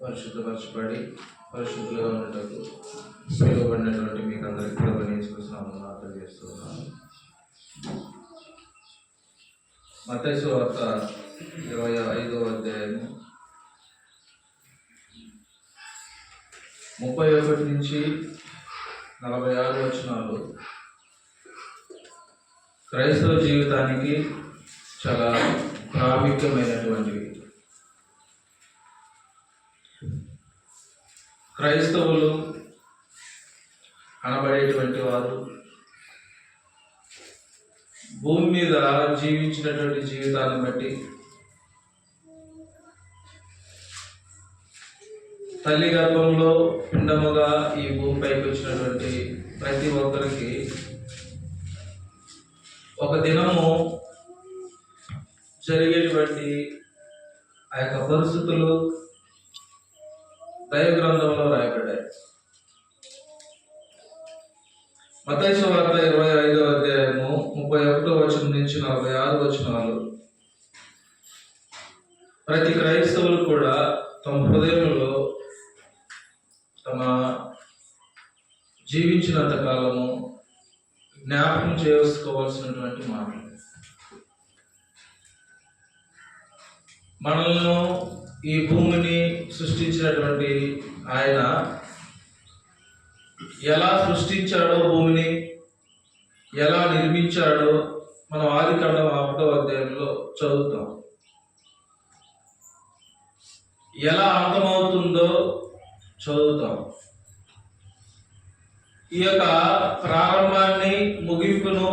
పరిశుద్ధపరచబడి పరిశుద్ధులుగా ఉండటకు పిలువబడినటువంటి మీకు అందరికీ ప్రభుత్వం అర్థం చేస్తున్నాను. మత్తయి సువార్త 25వ అధ్యాయము 31 నుంచి 46 వచనాలు క్రైస్తవ జీవితానికి చాలా ప్రాముఖ్యమైనటువంటివి. క్రైస్తవులు అనబడేటువంటి వారు భూమి మీద జీవించినటువంటి జీవితాలను బట్టి తల్లి గర్భంలో పిండముగా ఈ భూమిపైకి వచ్చినటువంటి ప్రతి ఒక్కరికి ఒక దినము జరిగేటువంటి ఆ యొక్క పరిస్థితులు దైవ గ్రంథంలో రాయబడ్డాయి. మత్తయి సువార్త 25వ అధ్యాయము 31వ వచనం నుంచి 46 వచనాలు ప్రతి క్రైస్తవులు కూడా తమ హృదయంలో తమ జీవించినంత కాలము జ్ఞాపకం చేసుకోవాల్సినటువంటి మాటలు. మనల్ని ఈ భూమిని సృష్టించినటువంటి ఆయన ఎలా సృష్టించాడో, భూమిని ఎలా నిర్మించాడో మనం ఆదికాండం 1వ అధ్యాయంలో చదువుతాం. ఎలా అంతమవుతుందో చదువుతాం. ఈ యొక్క ప్రారంభాన్ని, ముగింపును,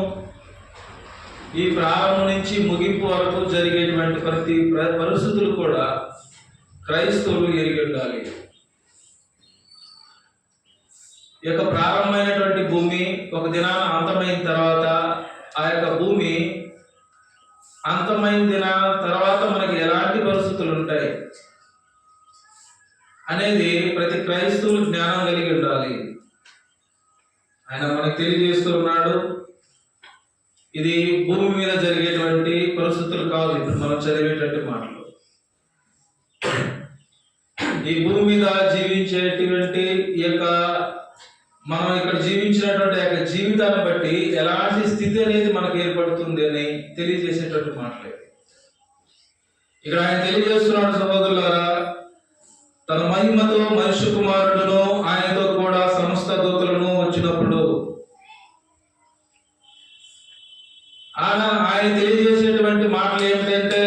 ఈ ప్రారంభం నుంచి ముగింపు వరకు జరిగేటువంటి ప్రతి పరిస్థితులు కూడా క్రైస్తవులు ఎరిగి ఉండాలి. ఈ యొక్క ప్రారంభమైనటువంటి భూమి ఒక దినాన అంతమైన తర్వాత, ఆ యొక్క భూమి అంతమైన దినాన తర్వాత మనకి ఎలాంటి పరిస్థితులు ఉంటాయి అనేది ప్రతి క్రైస్తవులు జ్ఞానం కలిగి ఉండాలి. ఆయన మనకు తెలియజేస్తూ ఉన్నాడు. ఇది భూమి మీద జరిగేటువంటి పరిస్థితులు కాదు. ఇప్పుడు మనం చదివేటువంటి మాటలు ఈ భూమి మీద జీవించేటువంటి ఈ యొక్క మనం ఇక్కడ జీవించినటువంటి యొక్క జీవితాన్ని బట్టి ఎలాంటి స్థితి అనేది మనకు ఏర్పడుతుంది అని తెలియజేసేటువంటి మాటలే ఇక్కడ ఆయన తెలియజేస్తున్నాడు. సహోదరులారా, తన మహిమతో మనుష్య కుమారుడును ఆయనతో కూడా సమస్త దూతలను వచ్చినప్పుడు ఆయన తెలియజేసేటువంటి మాటలు ఏమిటంటే,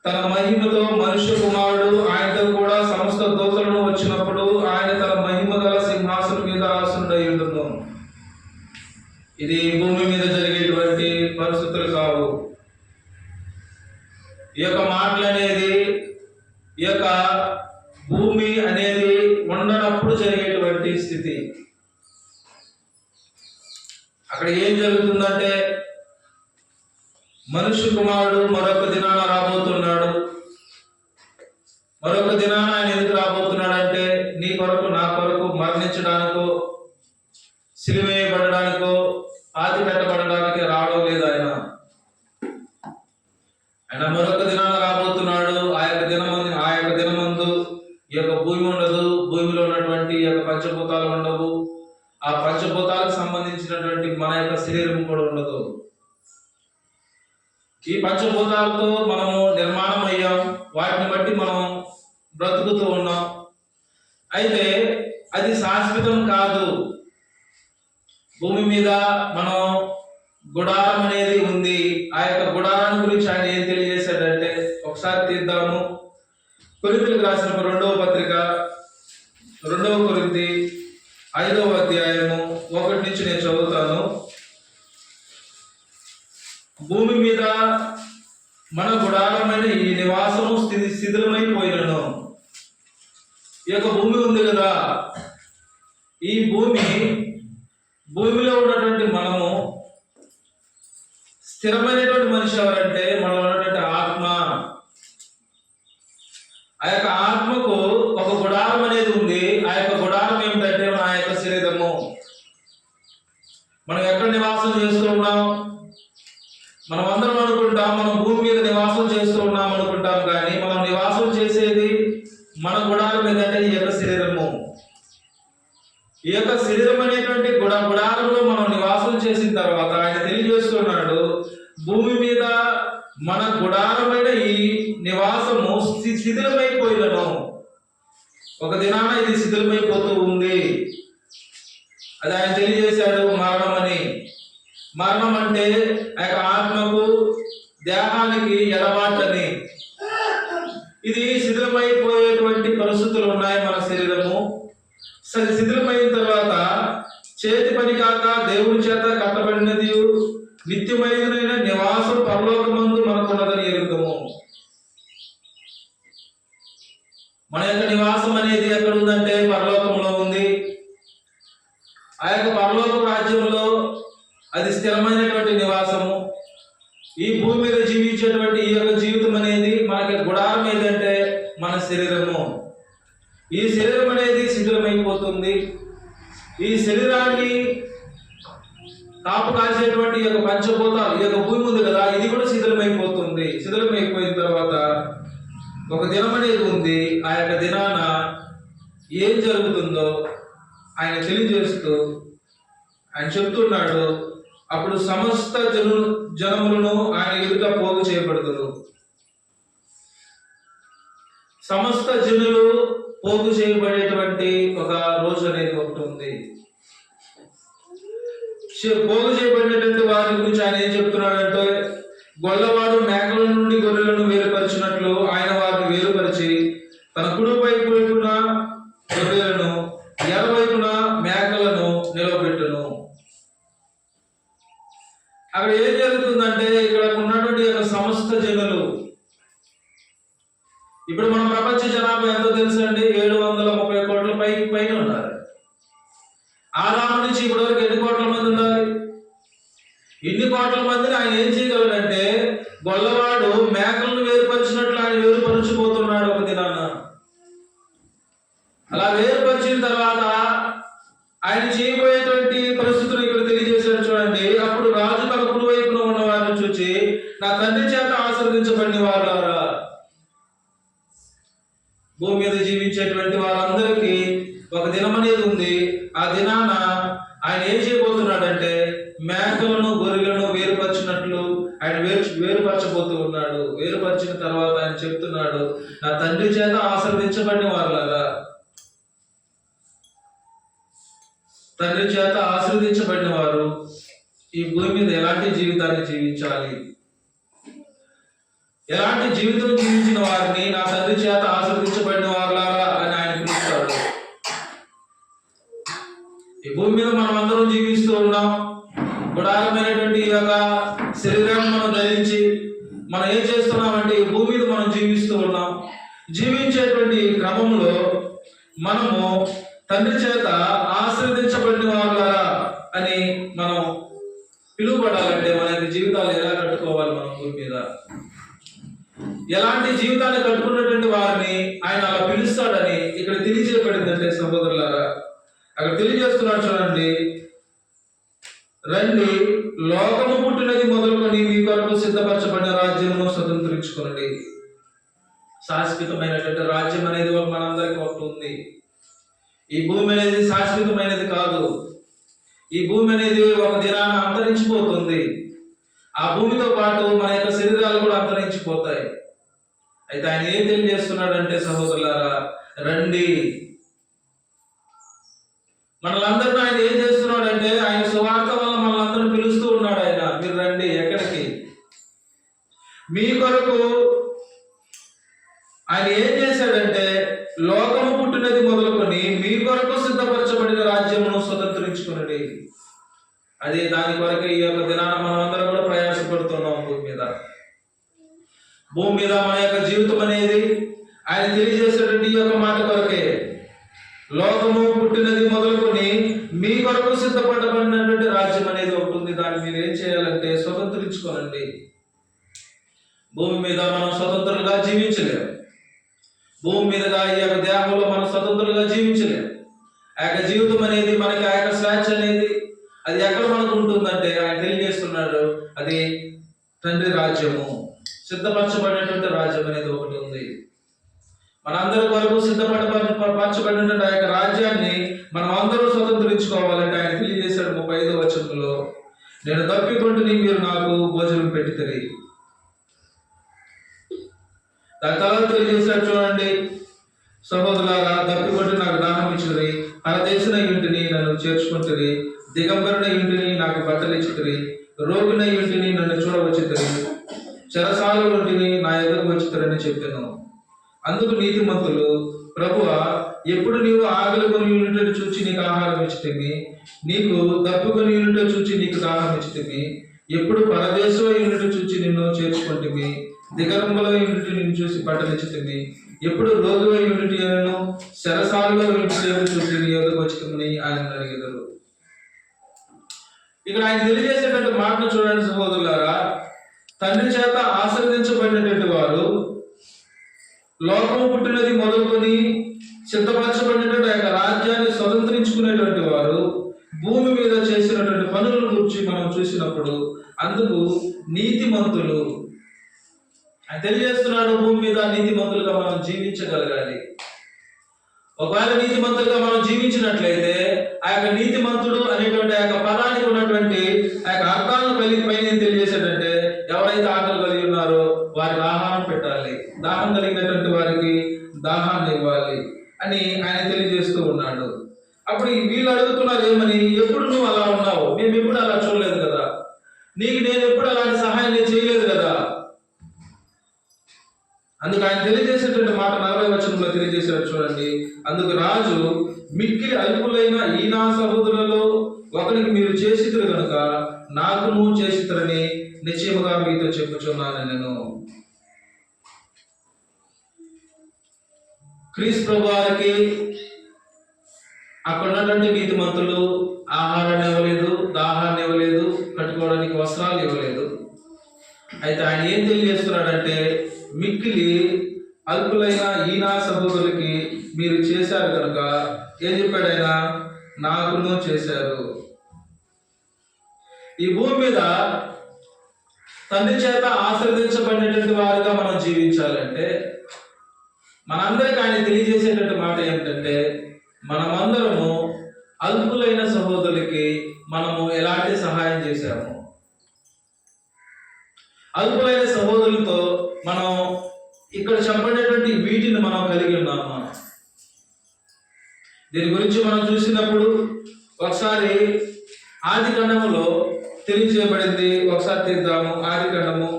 తన మహిమతో మనుష్య కుమారుడు ఆయనతో కూడా సమస్త దూతలను వచ్చినప్పుడు ఆయన తన మహిమ గల సింహాసనం మీద ఆసనుడై ఉండును. ఇది భూమి మీద జరిగేటువంటి పరిస్థితులు కావు. ఈ యొక్క మాటలు అనేది, ఈ యొక్క భూమి అనేది ఉండనప్పుడు జరిగేటువంటి స్థితి. అక్కడ ఏం జరుగుతుందంటే, మనుష్య కుమారుడు మరొక దినాన రాబోతున్నాడు. మరొక దినాన ఆయన ఎందుకు రాబోతున్నాడంటే, నీ కొరకు నా కొరకు మరణించడానికో, సిలువేయబడడానికో, ఆది పెట్టబడడానికి రావడం లేదు. ఆయన మరొక దినాన రాబోతున్నాడు. ఆ యొక్క దినమందు ఈ యొక్క భూమి ఉండదు. భూమిలో ఉన్నటువంటి ఈ యొక్క పంచభూతాలు ఉండవు. ఆ పంచభూతాలకు సంబంధించినటువంటి మన యొక్క శరీరం కూడా ఉండదు. ఈ పంచభూతాలతో మనము నిర్మాణం అయ్యాం. వాటిని బట్టి మనం బ్రతుకుతూ ఉన్నాం. అయితే అది శాశ్వతం కాదు. భూమి మీద మనం గుడారం అనేది ఉంది. ఆ యొక్క గుడారాన్ని గురించి ఆయన ఏం తెలియజేశాడంటే, ఒకసారి తీద్దాము. కొరింథీయులకు రాసిన 2వ పత్రిక 2వ కొరింథీ 5వ అధ్యాయము 1 నుంచి నేను చదువుతాను. భూమి మీద మన గుడారమైన ఈ నివాసము శిథిలమైపోయినను. ఈ యొక్క భూమి ఉంది కదా, ఈ భూమిలో ఉన్నటువంటి మనము స్థిరమైనటువంటి మనిషి ఎవరంటే, మనలో ఉన్నటువంటి ఆత్మ. ఆ యొక్క ఆత్మకు ఒక గుడారం అనేది ఉంది. ఆ యొక్క గుడారం ఏమిటంటే మన యొక్క శరీరము. మనం ఎక్కడ నివాసం చేస్తూ ఉన్నాం? మనం అందరం అనుకుంటాం మనం భూమి మీద నివాసం చేస్తూ ఉన్నాం అనుకుంటాం, కానీ మనం నివాసం చేసేది మన గుడారం ఈ యొక్క శరీరం అనేటువంటి గుడారంలో మనం నివాసం చేసిన తర్వాత ఆయన తెలియజేస్తున్నాడు, భూమి మీద మన గుడారమైన ఈ నివాసము శిథిలమైపోయినను, ఒక దినాన ఇది శిథిలమైపోతూ ఉంది. అది ఆయన తెలియజేశాడు మరణం అని. మరణం అంటే ఆ యొక్క ఆత్మకు దేహానికి ఎడబాటని. ఇది శిథిలమైపోయేటువంటి పరిస్థితులు ఉన్నాయి. మన శరీరము శిథిలమైన తర్వాత చేతి పని కాక దేవుని చేత కట్టబడినది నిత్యమైన నివాసం పరలోకమందు మనకున్నదని ఎరుగుతాము. మన యొక్క నివాసం అనేది ఎక్కడ ఉందంటే పరలోకంలో ఉంది. ఆ యొక్క పరలోక రాజ్యంలో అది స్థిరమైనటువంటి నివాసము. ఈ భూమి మీద జీవించేటువంటి ఈ యొక్క జీవితం అనేది మనకి గుడారం ఏదంటే మన శరీరము. ఈ శరీరం అనేది శిథిలమైపోతుంది. ఈ శరీరాన్ని కాపు కాసేటువంటి ఈ యొక్క పంచభూతాలు, ఈ యొక్క భూమి ఉంది కదా, ఇది కూడా శిథిలమైపోతుంది. శిథిలమైపోయిన తర్వాత ఒక దినం అనేది ఉంది. ఆ యొక్క దినాన ఏం జరుగుతుందో ఆయన తెలియజేస్తూ ఆయన చెప్తున్నాడు, అప్పుడు సమస్త జనములను ఆయన ఎదుట పోగు చేయబడతారు. సమస్త జనులు పోగు చేయబడేటువంటి ఒక రోజు అనేది ఒకటి ఉంది. పోగు చేయబడినటువంటి వారి గురించి ఆయన ఏం చెప్తున్నాడంటే, గొల్లవాడు మేకల నుండి గొర్రెలను వేరుపరిచినట్లు ఆయన వారిని వేరుపరిచి తన కుడి వైపున గొర్రెలను ఎడవైపున మేకలను నిలవబెట్టును. అక్కడ ఏం జరుగుతుందంటే, ఇక్కడ ఉన్నటువంటి యొక్క సమస్త జనులు, ఇప్పుడు మన ప్రపంచ జనాభా ఎంతో తెలుసండి, 730 కోట్ల పైన ఉన్నారు. ఆదాము నుంచి ఇప్పటి వరకు ఎన్ని కోట్ల మంది ఉండాలి? ఇన్ని కోట్ల మందిని ఆయన ఏం చేయగలడంటే, గొల్లవాడు మేకలను వేరుపరిచినట్లు ఆయన వేరుపరచిపోతున్నాడు ఒక దినాన. అలా వేరుపరిచిన తర్వాత ఆయన చేయబోయేటువంటి పరిస్థితులు ఇక్కడ తెలియజేశారు చూడండి. అప్పుడు రాజు తన కుడి వైపున ఉన్న వారిని చూచి, నా తండ్రి చేత ఆశీర్వదించబడిన వారులారా. భూమి మీద జీవించేటువంటి వారందరికీ ఒక దినం అనేది ఉంది. ఆ దినాన ఆయన ఏం చేయబోతున్నాడంటే, మేకలను గొర్రెలను వేరుపరిచినట్లు ఆయన వేరుపరచబోతూ ఉన్నాడు. వేరుపరిచిన తర్వాత ఆయన చెప్తున్నాడు, నా తండ్రి చేత ఆశీర్వదించబడిన వారులారా. తండ్రి చేత ఆశీర్వదించబడిన వారు ఈ భూమి మీద ఎలాంటి జీవితాన్ని జీవించాలి, ఎలాంటి జీవితం జీవించిన వారిని నా తండ్రి చేత ఆశీర్వదించబడిన వారులారా అని ఆయన పిలుస్తాడు. ఈ భూమి మీద మనం అందరం జీవిస్తూ ఉన్నాం. గుడారమైనటువంటి ఈ యొక్క శరీరాన్ని మనం ధరించి మనం ఏం చేస్తున్నామంటే, ఈ భూమి మీద మనం జీవిస్తూ ఉన్నాం. జీవించేటువంటి క్రమంలో మనము తండ్రి చేత ఆశీర్వదించబడిన వారులారా అని మనం పిలువబడాలంటే మన యొక్క జీవితాలు ఎలా కట్టుకోవాలి? మనం భూమి మీద ఎలాంటి జీవితాన్ని కట్టుకున్నటువంటి వారిని ఆయన అలా పిలుస్తాడని ఇక్కడ తెలియజేయబడిందంటే సహోదరులారా, అక్కడ తెలియజేస్తున్నాడు చూడండి. రండి, లోకము పుట్టినది మొదలుకొని మీ కొరకు సిద్ధపరచబడిన రాజ్యమును స్వతంత్రించుకోండి. శాశ్వతమైనటువంటి రాజ్యం అనేది మనందరికీ ఒకటి ఉంది. ఈ భూమి అనేది శాశ్వతమైనది కాదు. ఈ భూమి అనేది ఒక దినాన అంతరించిపోతుంది. ఆ భూమితో పాటు మన యొక్క శరీరాలు కూడా అంతరించిపోతాయి. అయితే ఆయన ఏం తెలియజేస్తున్నాడంటే సహోదరులారా, రండి. మనలందరినీ ఆయన ఏం చేస్తున్నాడంటే, ఆయన సువార్త వల్ల మనలందరినీ పిలుస్తూ ఉన్నాడు. ఆయన మీరు రండి. ఎక్కడికి? మీ కొరకు ఆయన ఏం చేశాడంటే, లోకము పుట్టినది మొదలుకొని మీ కొరకు సిద్ధపరచబడిన రాజ్యమును స్వతంత్రించుకునండి. అదే దాని కొరకు ఈ యొక్క దినాన మనం అందరం కూడా ప్రయాసపడుతున్నాం. భూమి మీద మన యొక్క జీవితం అనేది ఆయన తెలియజేసేటువంటి ఈ యొక్క మాట కొరకే. లోకము పుట్టినది మొదలుకొని మీ కొరకు సిద్ధపడబడినటువంటి రాజ్యం అనేది ఒకటి ఉంది. దాన్ని మీరు ఏం చేయాలంటే స్వతంత్రించుకోనండి. భూమి మీద మనం స్వతంత్రంగా జీవించలేము. భూమి మీదగా ఈ యొక్క దేహంలో మనం స్వతంత్రంగా జీవించలేము. ఆ యొక్క జీవితం అనేది మనకి ఆ యొక్క స్వేచ్ఛ అనేది అది ఎక్కడ మనకు ఉంటుందంటే ఆయన తెలియజేస్తున్నాడు, అది తండ్రి రాజ్యము, సిద్ధపరచబడినటువంటి రాజ్యం అనేది ఒకటి ఉంది. మనందరి కొరకు సిద్ధపరచబడినటువంటి ఆ యొక్క రాజ్యాన్ని మనం అందరూ స్వతంత్ర స్వతంత్రించుకోవాలంటే ఆయన తెలియజేశాడు 35వ వచనంలో, నేను తప్పికొంటిని, మీరు నాకు భోజనం పెట్టితిరి. దాని తర్వాత తెలియజేశాడు చూడండి, సహోదరులారా, తప్పికొంటి నాకు దాహం ఇచ్చిరి, పరదేశిన ఇంటిని నన్ను చేర్చుకుంటుంది, దిగంబరున ఇంటిని నాకు బట్టలు ఇచ్చితిరి, రోగిన ఇంటిని నన్ను చూడవచ్చితిరి, చెరసాల ఇంటిని నా ఎదురు వచ్చితిరని చెప్పాను. అందుకు నీతిమంతులు, ప్రభువా, ఎప్పుడు నీవు ఆకలి కొని యూనిట్ చూచి నీకు ఆహారం ఇచ్చితివి, నీకు దప్పుకొని యూనిట్ చూచి నీకు దాహం ఇచ్చితివి, ఎప్పుడు పరదేశంలో యూనిట్ చూచి నిన్ను చేర్చుకుంటువి, దిగంబల యూనిట్ నిన్ను చూసి బట్టలు ఇచ్చితివి, ఎప్పుడు రోగుల యూనిట్ అయినను శరసాలలో యూనిట్ చూసి నీ ఎదురు వచ్చితిమని ఆయన అడిగెదరు. ఇక్కడ ఆయన తెలియజేసేటువంటి మాటను చూడండి సహోదరులారా, తండ్రి చేత ఆశీర్వదించబడినటువంటి వారు, లోకము పుట్టినది మొదలుకొని సిద్ధపరచబడినటువంటి ఆ యొక్క రాజ్యాన్ని స్వతంత్రించుకునేటువంటి వారు భూమి మీద చేసినటువంటి పనుల గురించి మనం చూసినప్పుడు అందుకు నీతిమంతులు ఆయన తెలియజేస్తున్నాడు. భూమి మీద నీతిమంతులుగా మనం జీవించగలగాలి. ఒకవేళ నీతిమంతులుగా మనం జీవించినట్లయితే ఆ యొక్క నీతిమంతుడు అనేటువంటి ఆ యొక్క పదానికి ఉన్నటువంటి ఆ యొక్క అర్థాలను పైన తెలియజేసేటంటే, ఎవరైతే ఆకలి కలిగి ఉన్నారో వారికి ఆహారం పెట్టాలి, దాహం కలిగినటువంటి వారికి దాహాన్ని ఇవ్వాలి అని ఆయన తెలియజేస్తూ ఉన్నాడు. అప్పుడు వీళ్ళు అడుగుతున్నారు ఏమని, ఎప్పుడు నువ్వు అలా ఉన్నావు, మేము ఎప్పుడు అలా చూడలేదు కదా, నీకు నేను ఎప్పుడు అలాంటి సహాయం చేయలేదు కదా. అందుకు ఆయన తెలియజేసేటువంటి మాట 40వ వచనంలో తెలియజేశాడు చూడండి, అందుకు రాజు, మిక్కిలి అల్పులైన ఈ నా సహోదరులలో ఒకరికి మీరు చేసితురు కనుక నాకును చేసితురని నిశ్చయముగా మీతో చెప్పుచున్నాను. నేను క్రీస్తు ప్రభు వారికి అక్కడ ఉన్నటువంటి నీతిమంతులు ఆహారాన్ని ఇవ్వలేదు, దాహాన్ని ఇవ్వలేదు, కట్టుకోవడానికి వస్త్రాలు ఇవ్వలేదు. అయితే ఆయన ఏం తెలియజేస్తున్నాడంటే, మిక్కిలి అల్పులైన ఈ నా సహోదరులకి మీరు చేశారు కనుక ఏం చెప్పాడు ఆయన, నాకును చేశారు. ఈ భూమి మీద తండ్రి చేత ఆశీర్వదించబడినటువంటి వారుగా మనం జీవించాలంటే మనందరికీ ఆయన తెలియజేసేటువంటి మాట ఏమిటంటే, మనమందరము అల్పులైన సహోదరులకి మనము ఎలాంటి సహాయం చేశాము, అల్పులైన సహోదరులతో మనం ఇక్కడ చెప్పబడినటువంటి వీటిని మనం కలిగి ఉన్నాము. దీని గురించి మనం చూసినప్పుడు ఒకసారి ఆదికాండములో తెలియజేయబడింది. ఒకసారి తీద్దాము. ఆదికాండము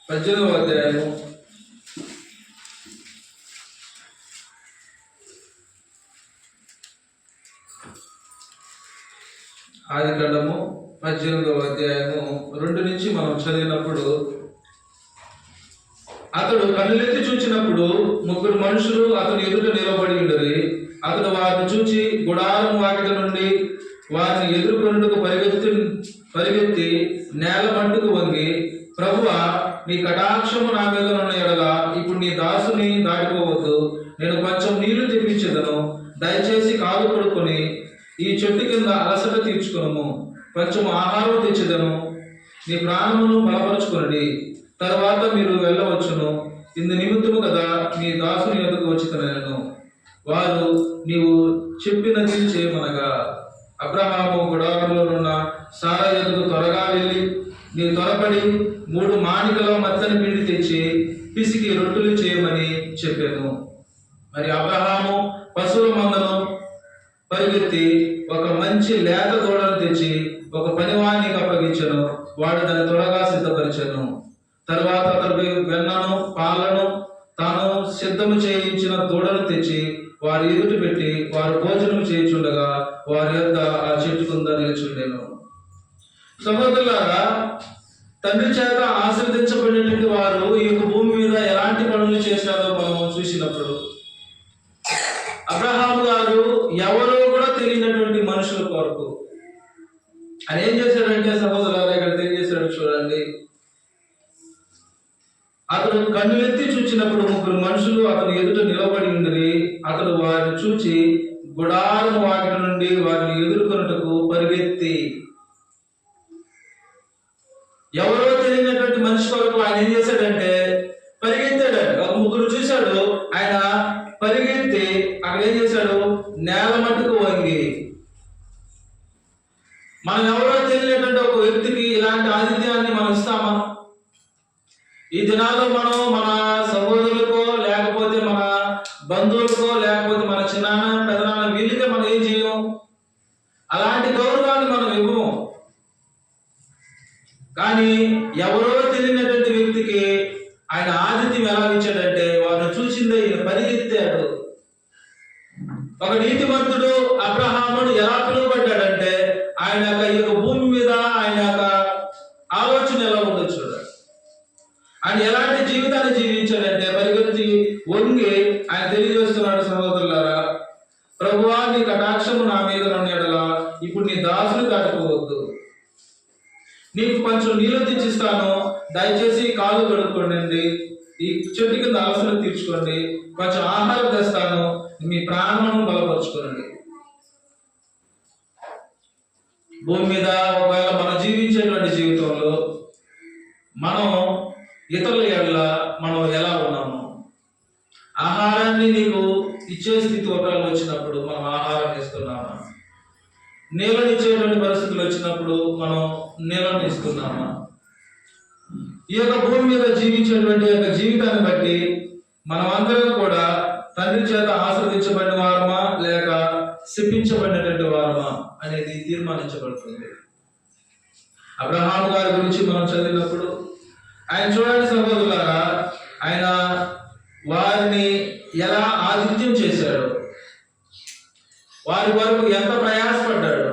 18వ అధ్యాయము ఆదికాండము 18వ అధ్యాయము 2 నుంచి మనం చదివినప్పుడు, అతడు కన్నులెత్తి చూచినప్పుడు 3 మనుషులు అతని ఎదుట నిలబడి ఉండరి. అతడు వారిని చూచి గుడారం వాకిట నుండి వారిని ఎదుర్కొనుటకు పరిగెత్తి నేల మట్టుకు వంగి, ప్రభువా, నీ కటాక్షము నా మీద ఉన్న ఎడల ఇప్పుడు నీ దాసుని దాటిపోవద్దు, నేను కొంచెం నీళ్లు తెప్పించేదను, దయచేసి కాలు కొడుకొని ఈ చెట్టు కింద అలసట తీర్చుకును, కొంచెం ఆహారం తెచ్చేదను, నీ ప్రాణమును బలపరుచుకునడి, తర్వాత మీరు వెళ్ళవచ్చును, ఇందు నిమిత్తము కదా నీ దాసుని ఎదుగు వచ్చితనను. వారు, నీవు చెప్పినది చేయమనగా, అబ్రహాము గుడారంలో ఉన్న సారా ఎదుగు త్వరగా వెళ్ళి నీ త్వరపడి 3 మాణికల మత్తని పిండి తెచ్చి పిసికి రొట్టెలు చేయమని చెప్పాను. మరి అబ్రహాము పశువుల మందను పరిగెత్తి ఒక మంచి లేత దూడను తెచ్చి ఒక పనివానికి అప్పగించను. వాడు దాన్ని త్వరగా సిద్ధపరిచాను. తర్వాత అతడు వెన్నను పాలను తాను సిద్ధము చేయించిన దూడను తెచ్చి వారి ఎదుట పెట్టి వారు భోజనం చేయించుండగా వారి యొద్ద ఆ చెట్టు కింద నిలిచుండెను. సహోదరులారా, తండ్రి చేత ఆశీర్వదించబడినటువంటి వారు ఈ యొక్క భూమి మీద ఎలాంటి పనులు చేశారో మనం చూసినప్పుడు, అబ్రహాము గారు ఎవరో కూడా తెలియనటువంటి మనుషుల కొరకు ఆయన ఏం చేశాడంటే, సహోదరులారా, ఇక్కడ తెలియజేశాడు చూడండి. అతడు కన్నులెత్తి చూచినప్పుడు 3 మనుషులు అతను ఎదుట నిలబడి ఉండరి. అతడు వారిని చూచి గుడారం వాకిట నుండి వారిని ఎదుర్కొనుటకు పరిగెత్తి, ఎవరో తెలియనటువంటి మనిషి కొరకు ఆయన ఏం ఈ దినాల్లో మనం మన సహోదరులకో లేకపోతే మన బంధువులకో లేకపోతే మన చిన్నాన్న పెదనాన్న వీళ్ళకే మనం ఏం చేయం, అలాంటి గౌరవాన్ని మనం ఇవ్వము. కానీ ఎవరో తెలియనటువంటి వ్యక్తికి ఆయన ఆతిథ్యం ఎలా ఇచ్చాడంటే, వారిని చూసిందే ఈయన పరిగెత్తాడు. ఒక నీతిమంతుడు అబ్రహాముడు ఎలా పిలువబడ్డాడంటే, ఆయన ఈ యొక్క భూమి మీద ఆయన యొక్క ఆలోచన ఎలా ఉందో చూడాలి. ఆయన ఎలాంటి జీవితాన్ని జీవించాడంటే, పరిగెత్తి వంగి ఆయన తెలియజేస్తున్నాడు, సహోదరులారా, ప్రభువా నీ కటాక్షము నా మీద ఉన్నాడలా, ఇప్పుడు నీ దాసులు దాటుకోవద్దు, నీకు కొంచెం నీళ్లు తెచ్చిస్తాను, దయచేసి కాళ్ళు కడుక్కోండి, ఈ చెట్టు కింద అవసరం తీర్చుకోండి, కొంచెం ఆహారం తెస్తాను, మీ ప్రాణమును బలపరుచుకోండి. భూమి మీద ఒకవేళ మనం జీవించేటువంటి జీవితంలో మనం ఇతరుల ఎడల మనం ఎలా ఉన్నాము, ఆహారాన్ని నీకు ఇచ్చే స్థితి ఒకవేళ వచ్చినప్పుడు మనం ఆహారం ఇస్తున్నామా, నీళ్ళని ఇచ్చేటువంటి పరిస్థితులు వచ్చినప్పుడు మనం నీళ్ళని ఇస్తున్నామా? ఈ యొక్క భూమి మీద జీవించేటువంటి యొక్క జీవితాన్ని బట్టి మనం అందరం కూడా తండ్రి చేత ఆశ్రదించబడిన వారమా లేక శపించబడినటువంటి వారమా అనేది తీర్మానించబడుతుంది. అబ్రహాము గారి గురించి మనం చదివినప్పుడు ఆయన చూడండి సహోదరులారా, ఆయన వారిని ఎలా ఆతిథ్యం చేశాడు, వారి వరకు ఎంత ప్రయాసపడ్డాడు.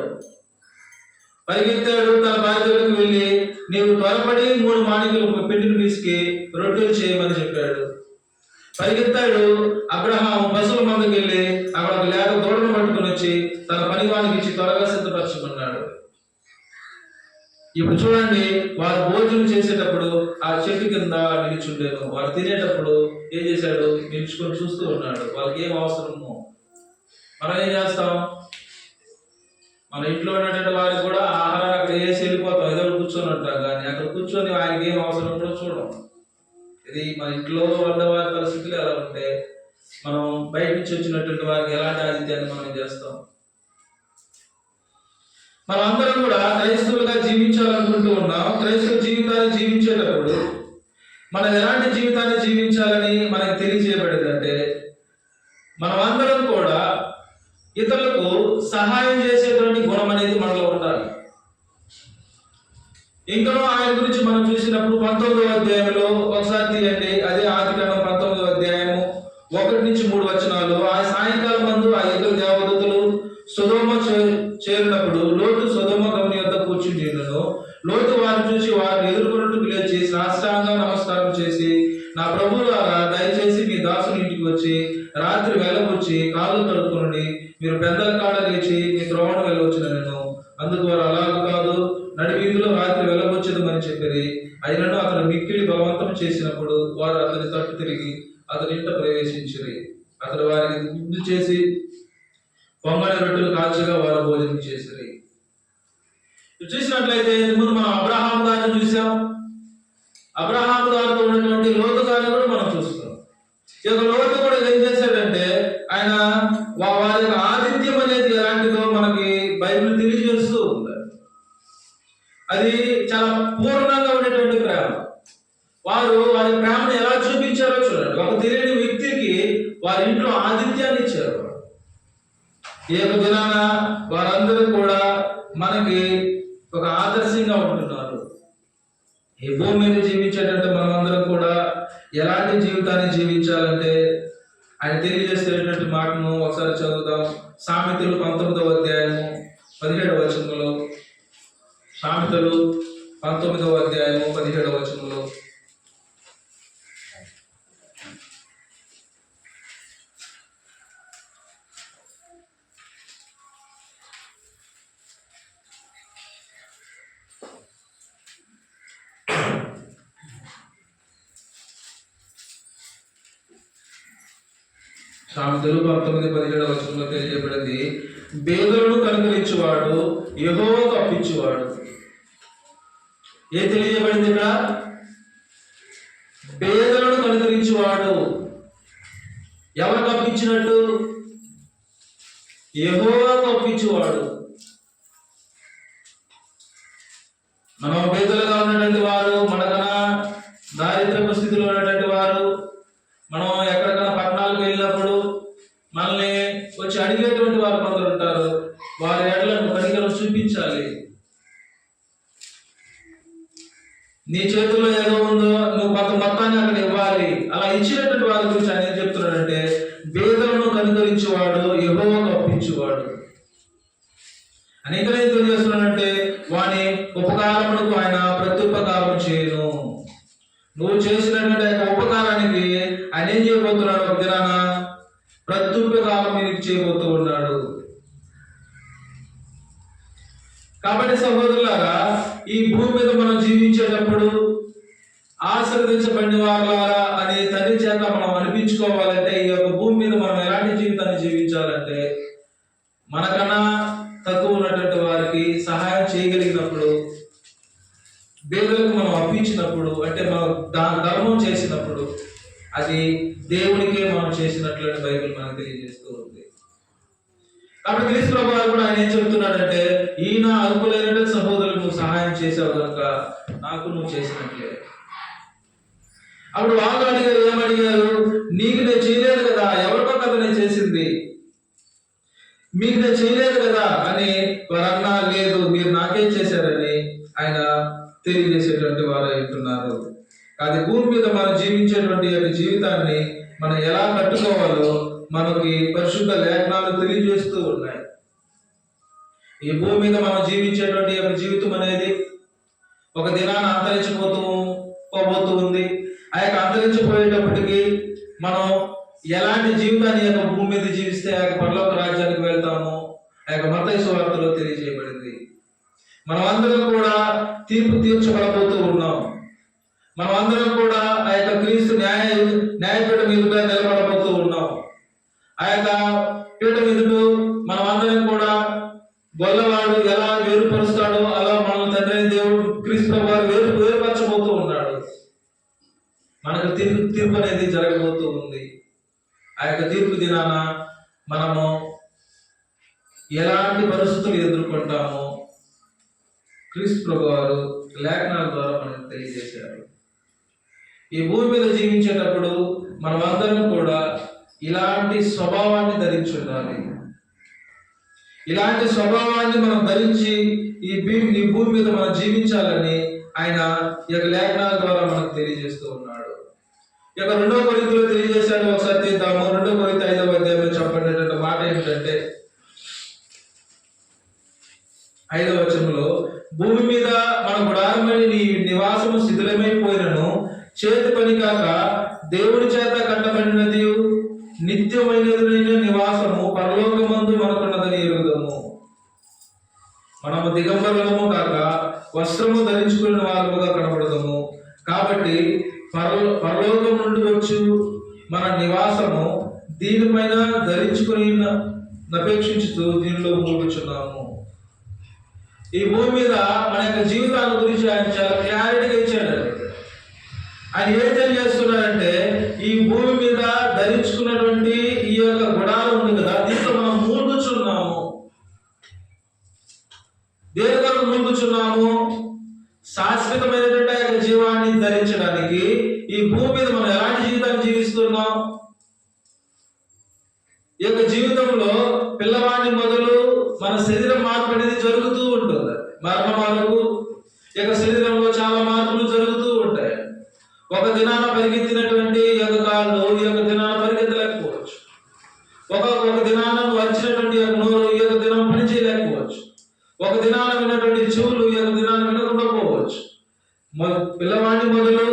పరిగెత్తాడు, తన బాధ్యతలకు వెళ్ళి నీవు త్వరపడి 3 మాణికలు పిండిని పిసికి రొట్టెలు చేయమని చెప్పాడు. పరిగెత్తాడు అబ్రహాము పశువుల మందకి వెళ్ళి అక్కడ ఒక లేక దూడను పట్టుకుని వచ్చి తన పనివానికి ఇచ్చి త్వరగా సిద్ధపరచమన్నాడు. ఇప్పుడు చూడండి, వారు భోజనం చేసేటప్పుడు ఆ చెట్టు కింద నిలుచుండేను, వారు తినేటప్పుడు ఏం చేశాడు, నిలుచుకొని చూస్తూ ఉన్నాడు. వాళ్ళకి ఏం అవసరమో మనం ఏం చేస్తాం, మన ఇంట్లో ఉన్నటువంటి వారికి కూడా ఆహారం అక్కడ వేసి వెళ్ళిపోతాం, ఏదో కూర్చొని ఉంటాం, కానీ అక్కడ కూర్చొని ఆయనకి ఏం అవసరం కూడా చూడం. ఇది మన ఇంట్లో ఉన్నవారి పరిస్థితులు ఎలా ఉంటే మనం బయట నుంచి వచ్చినటువంటి వారికి ఎలాంటి ఆతిథ్యాన్ని మనం చేస్తాం. మనం అందరం కూడా క్రైస్తవులుగా జీవించాలనుకుంటూ ఉన్నాం. క్రైస్తవ జీవితాన్ని జీవించేటప్పుడు మనం ఎలాంటి జీవితాన్ని జీవించాలని మనకు తెలియజేయబడిందంటే, మనం అందరం కూడా ఇతరులకు సహాయం చేసేటువంటి గుణం అనేది మనలో ఉండాలి. ఇంకనూ ఆయన గురించి మనం చూసినప్పుడు 19వ అధ్యాయంలో ఒకసారి తీయండి, అదే ఆదికాండం 19వ అధ్యాయము 1-3 వచనాలు. ఆ సాయంకాలం మందు ఆ ఇద్దరు దేవదూతలు సొదొమ చేరినప్పుడు లోతు సొదొమ గమని వద్ద కూర్చుండినను. లోతు వారిని చూసి వారిని ఎదుర్కొన్నట్టు లేచి సాష్టాంగ నమస్కారం చేసి, నా ప్రభువులారా, దయచేసి మీ దాసుని ఇంటికి వచ్చి రాత్రి వెళ్ళవచ్చి కాళ్ళు కడుక్కొనండి, మీరు పెద్దల కాడ లేచి మీ త్రోవణ వెళ్ళవచ్చున నేను. అందుకు వారు అలాగ కాదు, నడి వీధిలో రాత్రి వెళ్ళవచ్చుదని చెప్పిరి. అయినను అతను మిక్కిలి బలవంతం చేసినప్పుడు వారు అతని తట్టు తిరిగి అతని ఇంట ప్రవేశించిరి. అతడు వారికి విందు చేసి పొంగని రొట్టెలు కాల్చగా వారు భోజనం చేసిరి. చూసినట్లయితే ముందు మనం అబ్రహాము గారిని చూసాం, అబ్రహాము గారితో ఉన్నటువంటి లోతు గారిని కూడా మనం చూస్తాం. ఈ యొక్క లోతు కూడా ఏం చేశాడంటే, ఆయన వారి యొక్క ఆతిథ్యం అనేది ఎలాంటిదో మనకి బైబిల్ తెలియజేస్తూ ఉంది. అది చాలా పూర్ణంగా ఉండేటువంటి ప్రేమ. వారు వారి ప్రేమను ఎలా చూపించారో చూడండి. ఒక తెలియని వ్యక్తికి వారి ఇంట్లో ఆతిథ్యాన్ని ఇచ్చారు. ఈ యొక్క దినాన వారందరూ కూడా మనకి ఒక ఆదర్శంగా ఉంటున్నారు. ఈ భూమి మీద జీవించేటంటే మనం అందరం కూడా ఎలాంటి జీవితాన్ని జీవించాలంటే ఆయన తెలియజేసేటువంటి మాటను ఒకసారి చదువుదాం. సామెతలు 19వ అధ్యాయము 17వ వచనంలో, సామెతలు 19వ అధ్యాయము 17వ వచనంలో, సామెతలు 19:17 వచనంలో తెలియజేయబడింది, పేదలను కనుకరించువాడు యెహోవాకు అప్పించువాడు. ఏ తెలియజేయబడింది ఇక్కడ? పేదలను కనుకరించువాడు. ఎవరికి అప్పించినట్టు? యెహోవాకు అప్పించువాడు. మనం పేదలుగా ఉన్నటువంటి వారు మనకన్నా దారిద్రపు స్థితిలో ఉన్నటువంటి వారు, మనం ఎక్కడికైనా పట్టణాలకు వెళ్ళినప్పుడు మనల్ని వచ్చి అడిగేటువంటి వారు కొందరు ఉంటారు. వారి ఎడలను కనికరం చూపించాలి. నీ చేతుల్లో ఏదో ఉందో నువ్వు కొంత మొత్తాన్ని అక్కడ ఇవ్వాలి. అలా ఇచ్చినటువంటి వారి గురించి ఆయన ఏం చెప్తున్నాడంటే, పేదలను కనుకరించేవాడు యెహోవాకు అప్పించేవాడు. అనేక ఏం తెలియజేస్తున్నాడంటే, వాని ఉపకారమునకు ఆయన ప్రత్యుపకారం చేయను. నువ్వు చేసినటువంటి ఉపకారానికి ఆయన ఏం చేయబోతున్నాడు? ఒక దినాన ప్రత్యుపకారం నీకు చేయబోతూ ఉన్నాడు. కాబట్టి సహోదరులారా, ఈ భూమి మీద మనం జీవించేటప్పుడు ఆశీర్వదించబడిన వారులారా అని తండ్రి చేత మనం అనిపించుకోవాలంటే, ఈ యొక్క భూమి మీద మనం ఎలాంటి జీవితాన్ని జీవించాలంటే, మనకన్నా తక్కువ ఉన్నటువంటి వారికి సహాయం చేయగలిగినప్పుడు, పేదలకు మనం అప్పించినప్పుడు, అంటే మనం ధర్మం చేసినప్పుడు, అది దేవునికే మనం చేసినట్లు బైబిల్ మనకు తెలియజేస్తూ ఉంది. కాబట్టి క్రీస్తు ప్రభువు వారు కూడా ఆయన ఏం చెప్తున్నాడంటే, ఈయన అల్పులైన సహోదరులకు నువ్వు సహాయం చేసావు కనుక నాకు నువ్వు చేసినట్లే. అప్పుడు వాళ్ళు అడిగారు, ఏమడిగారు? నీకు నేను చేయలేదు కదా, ఎవరికో కదా నేను చేసింది, మీకు నేను చేయలేదు కదా అని వారు అన్నా. లేదు, మీరు నాకేం చేశారని ఆయన తెలియజేసేటువంటి వారు అంటున్నారు. అది భూమి మీద మనం జీవించేటువంటి జీవితాన్ని మనం ఎలా కట్టుకోవాలో మనకి పరిశుద్ధ లేఖనాలు తెలియజేస్తూ ఉన్నాయి. ఈ భూమి మీద మనం జీవించేటువంటి జీవితం అనేది ఒక దినాన్ని అంతరించిపోతూ ఉంది. ఆ యొక్క అంతరించిపోయేటప్పటికి మనం ఎలాంటి జీవితాన్ని యొక్క భూమి మీద జీవిస్తే ఆ యొక్క పరలోక రాజ్యానికి వెళ్తామో ఆ యొక్క మత్తయి సువార్తలో తెలియజేయబడింది. మనం అందరం కూడా తీర్పు తీర్చబడబోతూ ఉన్నాం. మనం అందరం కూడా ఆ యొక్క క్రీస్తు న్యాయపీఠం ఎదుట నిలబడబోతూ ఉన్నాం. ఆ యొక్క పీఠం ఎదుట మనం అందరం కూడా గొల్లవాడు ఎలా వేరుపరుస్తాడో అలా మన తండ్రి దేవుడు క్రీస్తు వారు వేరుపరచబోతూ ఉన్నాడు. మనకు తీర్పు అనేది జరగబోతూ ఉంది. ఆ యొక్క తీర్పు దినాన మనము ఎలాంటి పరిస్థితులు ఎదుర్కొంటామో క్రీస్తు ప్రభు వారు లేఖనాల ద్వారా మనకు తెలియజేశారు. ఈ భూమి మీద జీవించేటప్పుడు మనం అందరం కూడా ఇలాంటి స్వభావాన్ని ధరించి ఉండాలి. ఇలాంటి స్వభావాన్ని మనం ధరించి ఈ భూమి మీద మనం జీవించాలని ఆయన ఈ యొక్క లేఖనాల ద్వారా మనకు తెలియజేస్తూ ఉన్నాడు. ఈ యొక్క 2వ కొరింథీయులో తెలియజేశాడు. ఒకసారి తీద్దాము. 2వ కొరింథీ 5వ అధ్యాయంలో చెప్పబడినటువంటి మాట ఏమిటంటే, 5వ వచనంలో, భూమి మీద మన గుడారమని నీ నివాసము శిథిలమైపోయినను చేతి పని కాక దేవుడి చేత కట్టబడినది నిత్యమైనదైన నివాసము పరలోకమందు మనకున్నదని ఎరుగుదము. మనము దిగంబరులము కాక వస్త్రము ధరించుకున్న వారముగా కనబడదము. కాబట్టి పరలోకం నుండి వచ్చు మన నివాసము దీనిపైన ధరించుకుని నపేక్షించుతూ దీనిలో మూగుచున్నాము. ఈ భూమి మీద మన యొక్క జీవితాల గురించి ఆయన చాలా క్లారిటీగా ఇచ్చాడు. ఆయన ఏం తెలియజేస్తున్నాడంటే, ఈ భూమి మీద ధరించుకున్నటువంటి ఈ యొక్క గుడారం ఉంది కదా, దీంట్లో మనం మూలుగుచున్నాము. దేని కొరకు మూలుగుచున్నాము? శాశ్వతమైనటువంటి యొక్క జీవాన్ని ధరించడానికి. ఈ భూమి మీద మనం ఎలాంటి జీవితాన్ని జీవిస్తున్నాం? ఈ యొక్క జీవితంలో పిల్లవాడిని మొదలు మన శరీరం మార్పు అనేది జరుగుతూ ఉంటుంది. మరణం వరకు ఈ యొక్క శరీరంలో చాలా మార్పులు జరుగుతూ ఉంటాయి. ఒక దినాన పరిగెత్తినటువంటి ఈ యొక్క కాళ్ళు ఈ యొక్క దినాన పరిగెత్తలేకపోవచ్చు. ఒక దినాన వచ్చినటువంటి నోరు ఈ యొక్క దినం పని చేయలేకపోవచ్చు. ఒక దినాన విన్నటువంటి చెవులు ఈ యొక్క దినాన్ని వినకుండా పోవచ్చు. పిల్లవాడిని మొదలు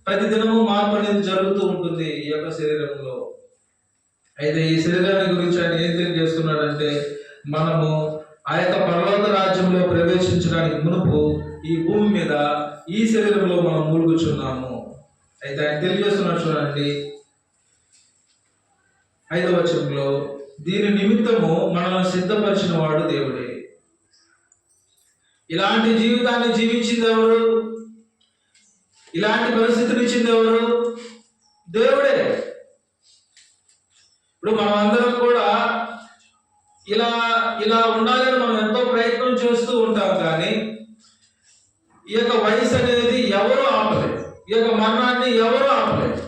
ప్రతి దినము మార్పు అనేది జరుగుతూ ఉంటుంది ఈ యొక్క శరీరంలో. అయితే ఈ శరీరాన్ని గురించి ఆయన ఏం తెలియజేస్తున్నాడంటే, మనము ఆ యొక్క పరలోక రాజ్యంలో ప్రవేశించడానికి మునుపు ఈ భూమి మీద ఈ శరీరంలో మనం మూలుగుచున్నాము. అయితే ఆయన తెలియజేస్తున్నాడు చూడండి 5వ వచనంలో, దీని నిమిత్తము మనల్ని సిద్ధపరిచిన వాడు దేవుడే. ఇలాంటి జీవితాన్ని జీవించింది ఎవరు? ఇలాంటి పరిస్థితిని ఇచ్చింది ఎవరు? దేవుడే. ఇప్పుడు మనం అందరం కూడా ఇలా ఉండాలని మనం ఎంతో ప్రయత్నం చేస్తూ ఉంటాం. కానీ ఈ యొక్క వయసు అనేది ఎవరు ఆపలేదు. ఈ యొక్క మరణాన్ని ఎవరూ ఆపలేరు.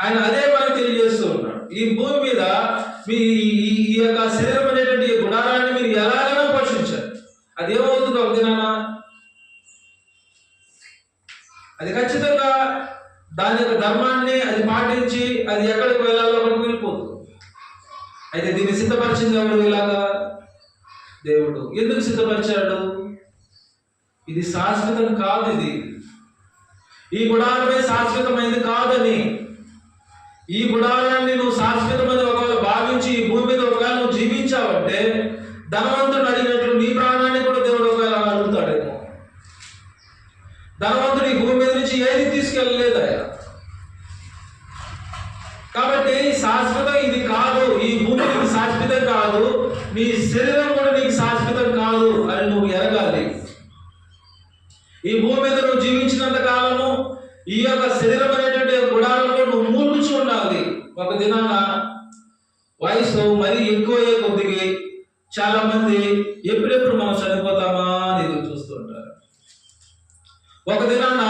ఆయన అదే మనకు తెలియజేస్తూ ఉన్నాడు. ఈ భూమి మీద మీ ఈ యొక్క శరీరం అనేటువంటి ఈ గుడారాన్ని మీరు ఎలాగైనా పోషించారు. అదేమవుతుంది ఒక దినాన? అది ఖచ్చితంగా దాని యొక్క ధర్మాన్ని అది పాటించి అది ఎక్కడికి వెళ్ళాలో అక్కడికి వెళ్ళిపోతుంది. అయితే దీన్ని సిద్ధపరిచింది ఎవరు? ఇలాగా దేవుడు. ఎందుకు సిద్ధపరిచాడు? ఇది శాశ్వతం కాదు. ఈ గుడారమే శాశ్వతమైనది కాదని, ఈ గుడారాన్ని నువ్వు శాశ్వతమని ఒకవేళ భావించి ఈ భూమి మీద ఒకవేళ నువ్వు జీవించావంటే ధనవంతుడు అడిగినట్లు నీ ప్రాణాన్ని కూడా దేవుడు ఒకవేళ అడుగుతాడేమో. ధనవంతుడు ఈ భూమి మీద నుంచి ఏది తీసుకెళ్ళలేదు ఆయన. కాబట్టి శాశ్వతం ఇది కాదు, ఈ భూమి నీకు శాశ్వతం కాదు, నీ శరీరం కూడా నీకు శాశ్వతం కాదు అని నువ్వు ఎరగాలి. ఈ భూమి మీద నువ్వు జీవించినంత కాలము ఈ యొక్క శరీరం అనేటువంటి గుడారంలో నువ్వు మూలుగుచూ ఉండాలి. ఒక దినాన వయసు మరీ ఎక్కువయ్యే కొద్దికి చాలా మంది ఎప్పుడెప్పుడు మనం చనిపోతామా అని ఎదురు చూస్తూ ఉంటారు. ఒక దినాన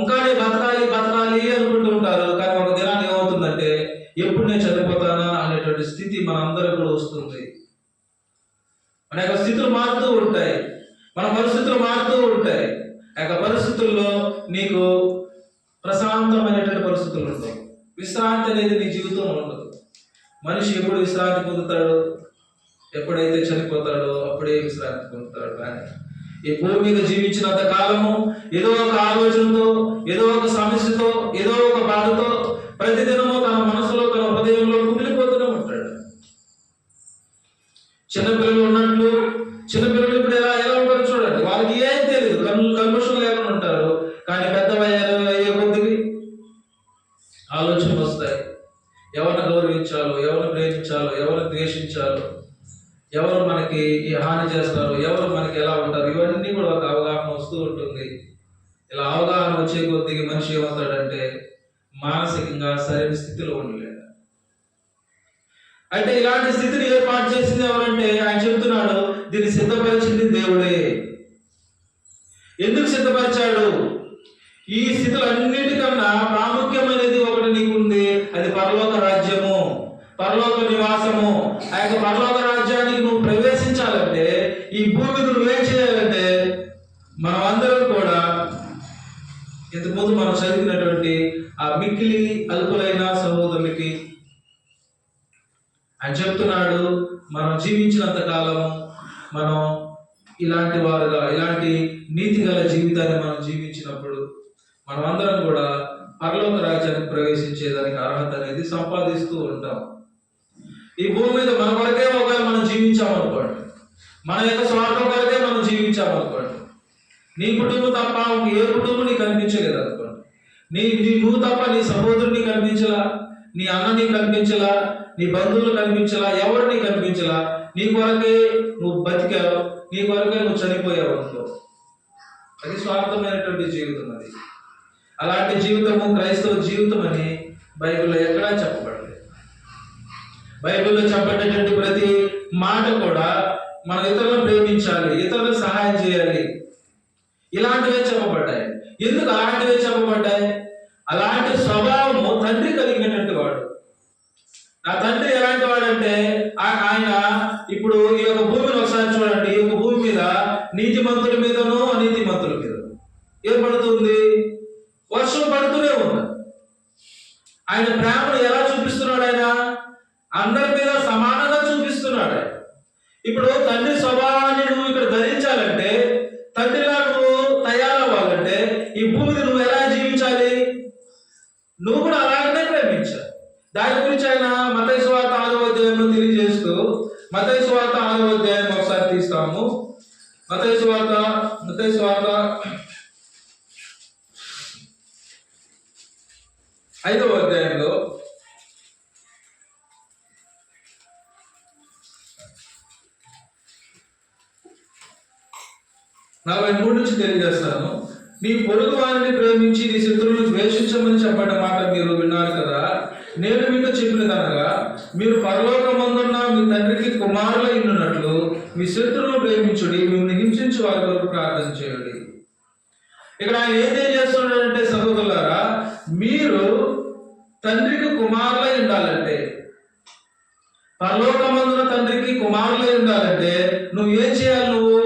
ఇంకా బతకాలి బతకాలి అనుకుంటూ ఉంటారు. కానీ ఒక దినాన్ని ఏమవుతుందంటే ఎప్పుడు నేను చనిపోతానా అనేటువంటి స్థితి మనందరూ కూడా వస్తుంది. మన యొక్క స్థితులు మారుతూ ఉంటాయి, మన పరిస్థితులు మారుతూ ఉంటాయి. ఆ యొక్క పరిస్థితుల్లో నీకు ప్రశాంతమైనటువంటి పరిస్థితులు ఉంటాయి. విశ్రాంతి అనేది నీ జీవితంలో ఉండదు. మనిషి ఎప్పుడు విశ్రాంతి పొందుతాడు? ఎప్పుడైతే చనిపోతాడో అప్పుడే విశ్రాంతి పొందుతాడు. కానీ ఈ భూమి మీద జీవించినంత కాలము ఏదో ఒక ఆలోచనతో, ఏదో ఒక సమస్యతో, ఏదో ఒక బాధతో ప్రతిదినము తన మనసులో, తన హృదయంలో కుమిలిపోతూనే ఉంటాడు. చిన్నపిల్లలు ఉన్నట్లు, చిన్నపిల్లలు ఇప్పుడు ఎలా ఉంటారు చూడండి. వాళ్ళకి ఏం తెలియదు, కల్మషం లేకుండా ఉంటారు. కానీ అయ్యే కొద్దికి ఆలోచనలు వస్తాయి. ఎవరిని గౌరవించాలో, ఎవరిని ప్రేమించాలో, ఎవరిని ద్వేషించాలో, ఎవరు మనకి హాని చేస్తారు, ఎవరు మనకి ఎలా ఉంటారు, ఇవన్నీ కూడా ఒక అవగాహన వస్తూ ఉంటుంది. ఇలా అవగాహన వచ్చే కొద్దికి మనిషి ఏమవుతాడంటే మానసికంగా సరైన స్థితిలో ఉండలేడు. అంటే ఇలాంటి స్థితిని ఏర్పాటు చేసింది ఎవరంటే ఆయన చెప్తున్నాడు, దీన్ని సిద్ధపరిచింది దేవుడే. ఎందుకు సిద్ధపరిచాడు? ఈ స్థితులన్నిటికన్నా ప్రాముఖ్యమైనది ఒకటి నీకుంది, అది పరలోక రాజ్యము, పరలోక నివాసము. ఆ యొక్క పరలోక రాజ్యానికి నువ్వు ప్రవేశించాలంటే ఈ భూమి నువ్వేం చేయాలంటే మనం అందరం కూడా ఇంతకుముందు మనం చదివినటువంటి ఆ మిక్కిలి అల్పులైన సహోదరులకి ఆయన చెప్తున్నాడు, మనం జీవించినంత కాలము మనం ఇలాంటి వారుగా, ఇలాంటి నీతి గల జీవితాన్ని మనం జీవించినప్పుడు మనం అందరం కూడా పరలోక రాజ్యానికి ప్రవేశించేదానికి అర్హత అనేది సంపాదిస్తూ ఉంటాం. ఈ భూమి మీద మన కొరకే ఒకవేళ మనం జీవించామనుకోండి, మన యొక్క స్వార్థం కొరకే మనం జీవించామనుకోండి, నీ కుటుంబం తప్ప ఏ కుటుంబం నీకు కనిపించలేదు అనుకోండి, నువ్వు తప్ప నీ సహోదరుని కనిపించలా, నీ అన్న నీకు కనిపించలా, నీ బంధువులు కనిపించలా, ఎవరు నీకు కనిపించలా, నీ కొరకే నువ్వు బతికావు, నీ కొరకే నువ్వు చనిపోయావు అనుకో, అది స్వార్థమైనటువంటి జీవితం. అది అలాంటి జీవితము క్రైస్తవ జీవితం అని బైబిల్లో ఎక్కడా చెప్పబడలేదు. బైబిల్లో చెప్పబడేటువంటి ప్రతి మాట కూడా మనం ఇతరులను ప్రేమించాలి, ఇతరులకు సహాయం చేయాలి, ఇలాంటివే చెప్పబడ్డాయి. ఎందుకు అలాంటివే చెప్పబడ్డాయి? అలాంటి స్వభావము తండ్రి కలిగినటువంటి వాడు. నా తండ్రి ఎలాంటి వాడంటే ఆయన ఇప్పుడు ఈ యొక్క భూమిని ఒకసారి చూడండి. ఈ యొక్క భూమి మీద నీతిమంతుల మీదనో అనీతిమంతుల మీద ఏం పడుతుంది? వర్షం పడుతూనే ఉంది. ఆయన ప్రేమను ఎలా చూపిస్తున్నాడు? ఆయన అందరి మీద సమానంగా చూపిస్తున్నాడు. ఇప్పుడు తండ్రి స్వభావాన్ని నువ్వు ఇక్కడ ధరించాలంటే, తండ్రిలా నువ్వు తయారవ్వాలంటే ఈ భూమిని నువ్వు ఎలా జీవించాలి? నువ్వు కూడా అలాగనే ప్రేమించాలి. దాని గురించి ఆయన మత్తయి సువార్త 6వ అధ్యాయంలో తెలియజేస్తూ, మత్తయి సువార్త 6వ అధ్యాయం ఒకసారి తీస్తాము. మత్తయి సువార్త 5వ అధ్యాయంలో 43 నుంచి తెలియజేస్తాను. నీ పొరుగు వారిని ప్రేమించి నీ శత్రువులను ద్వేషించమని చెప్పిన మాట మీరు విన్నారు కదా. నేను మీతో చెప్పినదనగా, మీరు పరలోకమందున్న మీ తండ్రికి కుమారులై ఉన్నట్లు మీ శత్రువులను ప్రేమించుడి, మిమ్మల్ని హింసించి వారి కొరకు ప్రార్థన చేయండి. ఇక్కడ ఆయన ఏం తెలియజేస్తున్నాడంటే, సహోదరులారా, తండ్రికి కుమారులై ఉండాలంటే, పరలోకమందున తండ్రికి కుమారులై ఉండాలంటే నువ్వు ఏం చేయాలి? నువ్వు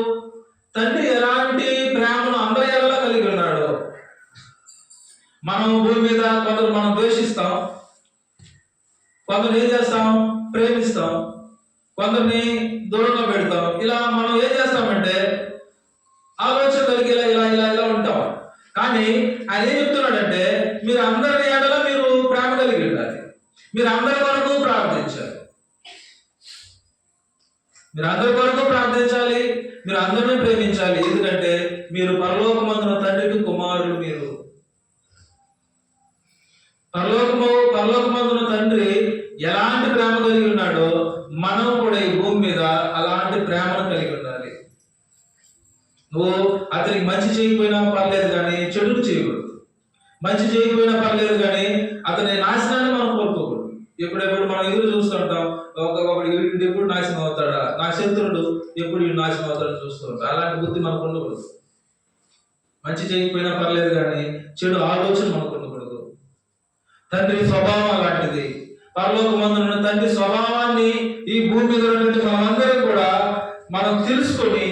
తండ్రి ఎలాంటి ప్రేమను అందరి ఎడలా కలిగి ఉన్నాడు. మనం భూమి మీద కొందరు మనం ద్వేషిస్తాం, కొందరు ఏం చేస్తాం? ప్రేమిస్తాం, కొందరిని దూరంగా పెడతాం. ఇలా మనం ఏం చేస్తామంటే ఆలోచన కలిగి ఇలా ఇలా ఇలా ఇలా ఉంటాం. కానీ ఆయన ఏం చెప్తున్నాడంటే మీరు అందరి ఏడల మీరు ప్రేమ కలిగి ఉండాలి, మీరు అందరి కొరకు ప్రార్థించాలి, మీరు అందరి కొరకు ప్రార్థించాలి, మీరు అందరినీ ప్రేమించాలి. ఎందుకంటే మీరు పరలోకమందున తండ్రికి కుమారులు. మీరు పరలోకమందున తండ్రి ఎలాంటి ప్రేమ కలిగి ఉన్నాడో మనం కూడా ఈ భూమి మీద అలాంటి ప్రేమను కలిగి ఉండాలి. నువ్వు అతనికి మంచి చేయకపోయినా పర్లేదు కానీ చెడును చేయకూడదు, మంచి చేయకపోయినా పర్లేదు కానీ అతని నాశనాన్ని మనం కోరుకోకూడదు. ఎప్పుడెప్పుడు మనం ఎదురు చూస్తుంటాం, ఒకడు ఎప్పుడు నాశనం అవుతాడా, నా శత్రుడు ఎప్పుడు నాశనం అవుతాడని చూస్తూ ఉంటాం. అలాంటి బుద్ధి మనకు ఉండకూడదు. మంచి చేయకపోయినా పర్లేదు కానీ చెడు ఆలోచన మనకు ఉండకూడదు. తండ్రి స్వభావం అలాంటిది. పరలోకమందున తండ్రి స్వభావాన్ని ఈ భూమి మీద ఉన్నటువంటి మనమందరం కూడా మనం తెలుసుకొని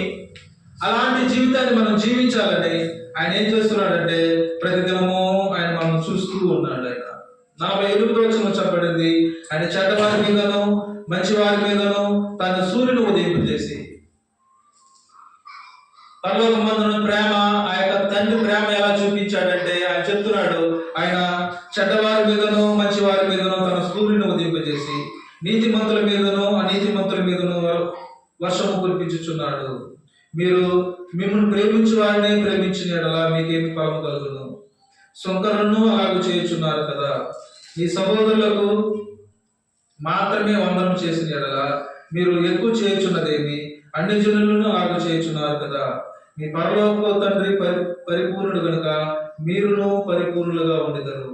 అలాంటి జీవితాన్ని మనం జీవించాలని ఆయన ఏం చేస్తున్నాడంటే ప్రతిదినము ఆయన మనం చూస్తూ ఉన్నాడు. ఆయన 48వ వచనంలో చెప్పబడింది, ఆయన చెడ్డవారి మీదను మంచి వారి మీదను తన సూర్యుని ఉదయింపజేసి. పరలోకమందున ప్రేమ, ఆ యొక్క తండ్రి ప్రేమ ఎలా చూపించాడంటే ఆయన చెప్తున్నాడు, ఆయన చెడ్డవారి మీదను మంచి వారి మీదను తన సూర్యుని ఉదయింపజేసి నీతిమంతుల మీదను అనీతిమంతుల మీదను వర్షము కురిపించుచున్నాడు. మీరు మిమ్మల్ని ప్రేమించు వారిని ప్రేమించిన యెడల మీకేమి ఫలము కలుగును? సుంకరులను అలాగూ చేయుచున్నారు కదా. మీ సహోదరులకు మాత్రమే వందనం చేసిన యెడల మీరు ఎక్కువ చేయుచున్నదేమి? అన్ని జనులను అలాగూ చేయుచున్నారు కదా. మీ పరలోక తండ్రి పరిపూర్ణుడు కనుక మీరును పరిపూర్ణులుగా ఉండెదరు.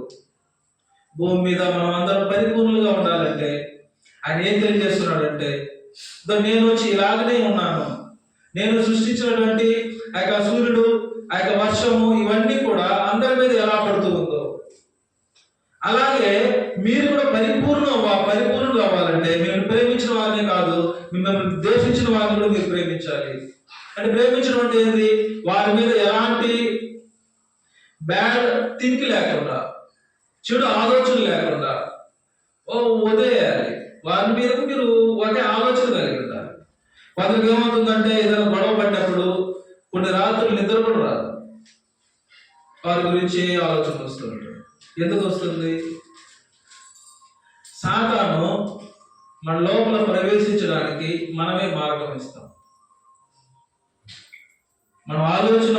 భూమి మీద మనం అందరం పరిపూర్ణులుగా ఉండాలంటే ఆయన ఏం తెలియజేస్తున్నాడంటే, నేను వచ్చి ఇలాగనే ఉన్నాను, నేను సృష్టించినటువంటి ఆ యొక్క సూర్యుడు, ఆ యొక్క వర్షము, ఇవన్నీ కూడా అందరి మీద ఎలా పడుతూ ఉందో అలాగే మీరు కూడా పరిపూర్ణులు అవ్వాలంటే మిమ్మల్ని ప్రేమించిన వారిని కాదు, మిమ్మల్ని ద్వేషించిన వారిని కూడా మీరు ప్రేమించాలి. అంటే ప్రేమించడం అంటే ఏంటి? వారి మీద ఎలాంటి బ్యాడ్ థింక్ లేకుండా, చెడు ఆలోచన లేకుండా వదిలేయాలి. వారి మీద మీరు ఒకే ఆలోచన కలిగి ఉండాలి. కొందరికి ఏమవుతుందంటే ఏదైనా గొడవ పడినప్పుడు కొన్ని రాత్రులు నిద్ర కూడా రాదు, వారి గురించి ఆలోచన వస్తుంది. ఎందుకు వస్తుంది? సాతాను మన లోపల ప్రవేశించడానికి మనమే మార్గం ఇస్తాం. మనం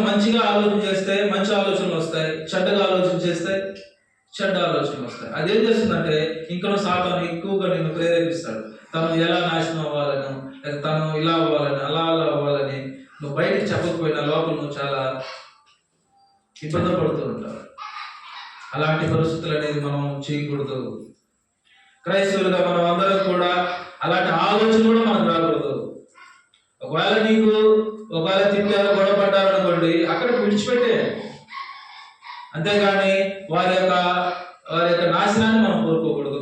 మంచిగా ఆలోచన చేస్తే మంచి ఆలోచనలు వస్తాయి, చెడ్డగా ఆలోచన చేస్తే చెడ్డ ఆలోచనలు వస్తాయి. అదేం చేస్తుందంటే ఇంకా సాతాను ఎక్కువగా నిన్ను ప్రేరేపిస్తాడు. తను ఎలా నాశనం అవ్వాలను, లేదా తను ఇలా అవ్వాలని, అలా అవ్వాలని నువ్వు బయటకు చెప్పకపోయినా లోపల నువ్వు చాలా ఇబ్బంది పడుతూ ఉంటావు. అలాంటి పరిస్థితులు అనేది మనం చేయకూడదు. క్రైస్తవులుగా మనం అందరం కూడా అలాంటి ఆలోచన కూడా మనకు రాకూడదు. ఒకవేళ తిట్టారు, గొడవ పడ్డారు అనుకోండి, అక్కడ విడిచిపెట్టే. అంతేగాని వారి యొక్క నాశనాన్ని మనం కోరుకోకూడదు.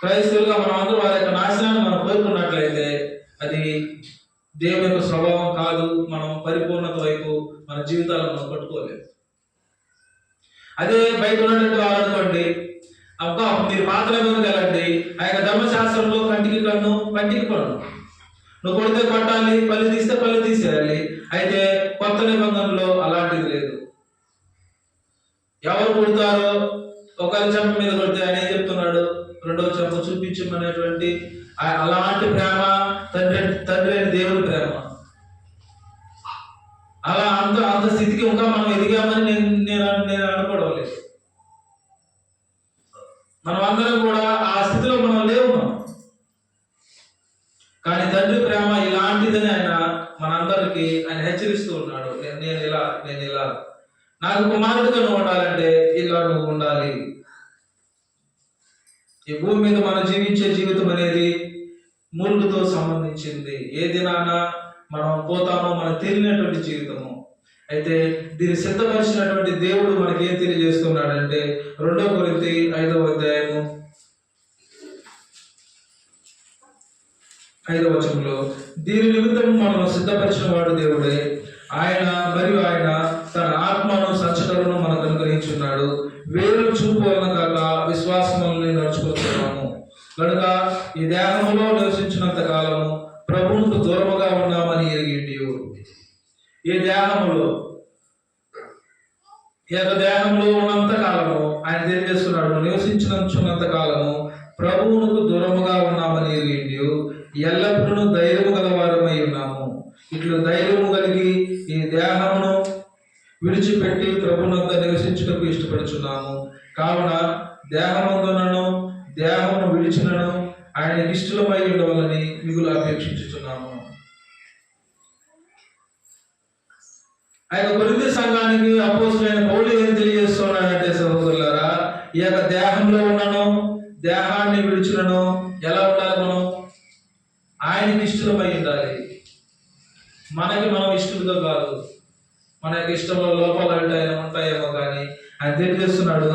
క్రైస్తవులుగా మనం అందరూ వారి యొక్క నాశనాన్ని మనం కోరుకున్నట్లయితే అది దేవుని యొక్క స్వభావం కాదు. మనం పరిపూర్ణత వైపు మన జీవితాలను మనం పట్టుకోలేదు. అదే బయట ఉన్నటువంటి వాళ్ళు అనుకోండి, మీరు పాత నిబంధనకు వెళ్ళండి, ఆ యొక్క ధర్మశాస్త్రంలో కంటికి కన్ను పంటికి పన్ను, నువ్వు కొడితే కొట్టాలి, పళ్ళు తీస్తే పళ్ళు తీసేయాలి. అయితే కొత్త నిబంధనలో అలాంటిది లేదు. ఎవరు కొడతారో ఒకరి చెంప మీద కొడితే ఆయన ఏం చెప్తున్నాడు? రెండవ చెంప చూపించమనేటువంటి అలాంటి ప్రేమ తండ్రి అయిన దేవుని ప్రేమ. అలా అంత స్థితికి ఇంకా మనం ఎదిగామని నేను అనుకోవడం లేదు. మనం అందరం కూడా ఆ స్థితిలో మనం లేవు. కానీ తండ్రి ప్రేమ ఇలాంటిదని ఆయన మనందరికీ ఆయన హెచ్చరిస్తూ ఉన్నాడు. నేను ఇలా నాకు కుమారుడిగా నువ్వు ఉండాలంటే ఇలా నువ్వు ఉండాలి. ఈ భూమి మీద మనం జీవించే జీవితం అనేది మూలుగుతో సంబంధించింది. ఏ దినాన మనం పోతామో మనకు తెలియనటువంటి జీవితము. అయితే దీన్ని సిద్ధపరిచినటువంటి దేవుడు మనకి ఏం తెలియజేస్తున్నాడంటే 2 కొరింథీ 5వ అధ్యాయము 5వ వచనంలో, దీని నిమిత్తం మనం సిద్ధపరిచిన వాడు దేవుడే, ఆయన తన ఆత్మను సంచటలను మనకు అనుగ్రహించున్నాడు. వేరు చూపు వలన కాక విశ్వాసములని నడుచుకుంటున్నాము కనుక ఈ దేహములో నివసించినంత కాలము ప్రభువుకు దూరముగా ఉన్నామని ఎరిగిండి. ఈ దేహంలో ఉన్నంత కాలము ఆయన తెలియజేస్తున్నాడు, నివసించినంత కాలము ప్రభువునకు దూరముగా ఉన్నామని ఎరిగిండి ఎల్లప్పుడూ ధైర్యము గలవారమై ఉన్నాము. ఇట్లు ధైర్యము కలిగి ఈ దేహమును విడిచిపెట్టి ప్రభువునంత నివసించుటకు ఇష్టపడుచున్నాము. కావున దేహమును విడిచినను ఆయనకి ఇష్టలమై ఉండవాలని మిగులు అపేక్షించుచున్నాము. ఆయన కొరింథీ సంఘానికి అపోస్తలుడైన పౌలు ఏం తెలియజేస్తున్నాడంటే, సహోదరులారా, ఈ యొక్క దేహంలో ఉన్నను దేహాన్ని విడిచినను ఎలా ఉండాలి? మనం ఆయనకి ఇష్టమై ఉండాలి. మనకి మనం ఇష్టంతో కాదు. మన యొక్క ఇష్టంలో లోపాలు ఉంటాయేమో కానీ ఆయన తెలియజేస్తున్నాడు,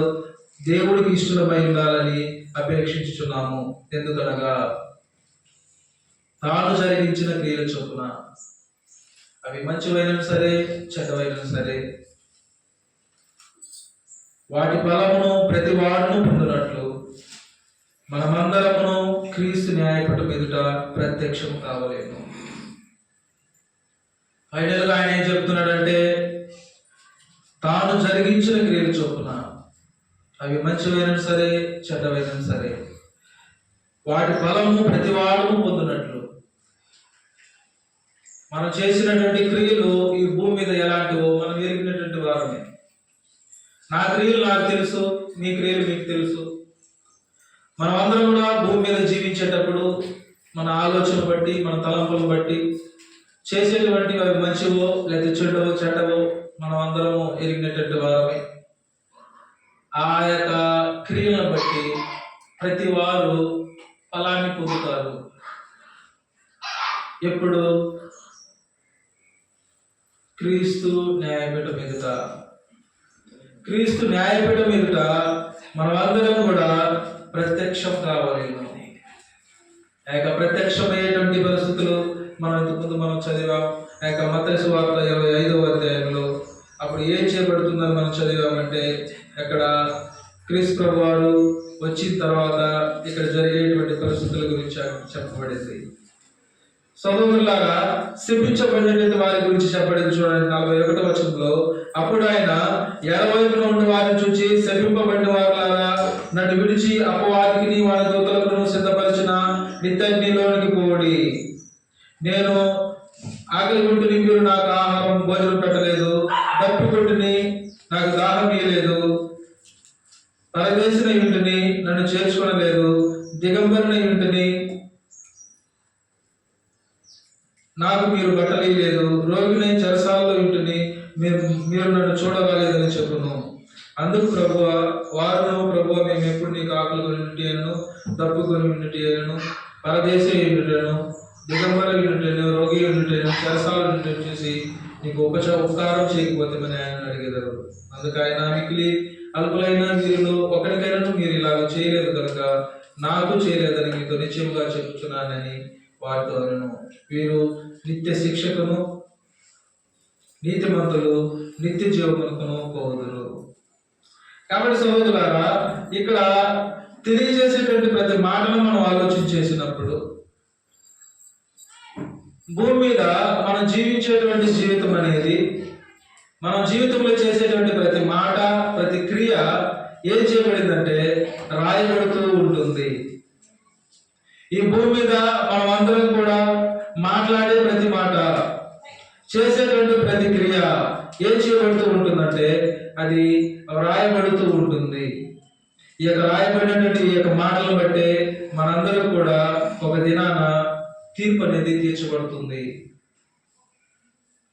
దేవుడికి ఇష్టమై ఉండాలని అపేక్షించుచున్నాము. ఎందుకనగా తాను జరిగించిన క్రియల చొప్పున, అవి మంచివైనా సరే చెడ్డవైనా సరే, వాటి ఫలమును ప్రతి వాడును పొందినట్లు మనమందరమును క్రీస్తు న్యాయపీఠం ఎదుట ప్రత్యక్షం కావలేను. ఫైనల్ గా ఆయన ఏం చెప్తున్నాడంటే, తాను జరిగించిన క్రియల చొప్పున, అవి మంచివైనా సరే చెడ్డవైనా సరే, వాటి ఫలము ప్రతి వాడును పొందినట్లు. మనం చేసినటువంటి క్రియలు ఈ భూమి మీద ఎలాంటివో మనం ఎరిగినటువంటి వారమే. నా క్రియలు నాకు తెలుసు, మీ క్రియలు మీకు తెలుసు. మనం అందరం కూడా భూమి మీద జీవించేటప్పుడు మన ఆలోచన బట్టి, మన తలంపులను బట్టి చేసేటువంటివి అవి మంచివో లేదా చెడ్డవో మనం అందరము ఎరిగినటువంటి వారమే. ఆ యొక్క క్రియలను బట్టి ప్రతి వారు ఫలాన్ని పొందుతారు. ఎప్పుడు? క్రీస్తు న్యాయపీఠం ఎదుట మనమందరం కూడా ప్రత్యక్షం కావాలి. ఆ యొక్క ప్రత్యక్షమయ్యేటువంటి పరిస్థితులు మనం ఇంతకుముందు చదివాం. ఆ యొక్క మత్తయి సువార్త 25వ అధ్యాయంలో అప్పుడు ఏం చేయబడుతుందని మనం చదివామంటే, అక్కడ క్రీస్తు ప్రభు వారు వచ్చిన తర్వాత ఇక్కడ జరిగేటువంటి పరిస్థితుల గురించి చెప్పబడింది. సహోదరులారా, శపించబడినటువంటి వారి గురించి చెప్పబడింది. చూడండి 41వ వచనంలో, అప్పుడు ఆయన ఎడవైపున ఉన్న వారిని చూచి, శపింపబడిన వారులారా, నన్ను విడిచి అపవాదికి వారి దూతలకు సిద్ధపరిచిన నిత్యగ్నిలోనికి పోడి. నేను ఆకలి కొంటిని, మీరు నాకు ఆహారం భోజనం పెట్టలేదు. దప్పికొంటిని, నాకు దాహం ఇయ్యలేదు. పరదేశిన ఇంటిని, నన్ను చేర్చుకోనలేదు. దిగంబరిన ఇంటిని, నాకు మీరు బట్టలు ఇయ్యలేదు. రోగిని, చెరసాలలో ఇంటిని, మీరు నన్ను చూడగలేదని చెప్పును. అందుకు ప్రభువా, మేము ఎప్పుడు నీకు ఆకలి కొని ఉంటేను, దప్పు కొని ఉంటేను, పరదేశీ ఉంటేను, దిగంబర ఉంటేను, రోగి ఉంటేను, చెరసాల ఉంటేను చూసి నీకు ఉపకారం చేయకపోతే ఆయన అడిగేదారు. అందుకు ఆయన, మిక్కిలి అల్పులైన మీరులో ఒకరికైనా మీరు ఇలాగ చేయలేదు కనుక నాకు చేయలేదని మీతో నిశ్చయముగా చెబుతున్నానని వారితో అనను. వీరు నిత్య శిక్షకును, నీతిమంతులు నిత్య జీవమునకును పోదురు. కాబట్టి సహోదరులారా, ఇక్కడ తెలియజేసేటువంటి ప్రతి మాటను మనం ఆలోచించేసినప్పుడు, భూమి మీద మనం జీవించేటువంటి జీవితం అనేది, మనం జీవితంలో చేసేటువంటి ప్రతి మాట, ప్రతి క్రియ ఏం చేయబడిందంటే రాయబడుతూ ఉంటుంది. ఈ భూమి మీద మనం అందరం కూడా మాట్లాడే ప్రతి మాట, చేసేటువంటి ప్రతి క్రియ ఏం చేయబడుతూ ఉంటుందంటే అది రాయబడుతూ ఉంటుంది. ఈ యొక్క రాయబడినటువంటి ఈ యొక్క మాటలను బట్టే మనందరూ కూడా ఒక దినాన తీర్పు అనేది తీర్చబడుతుంది.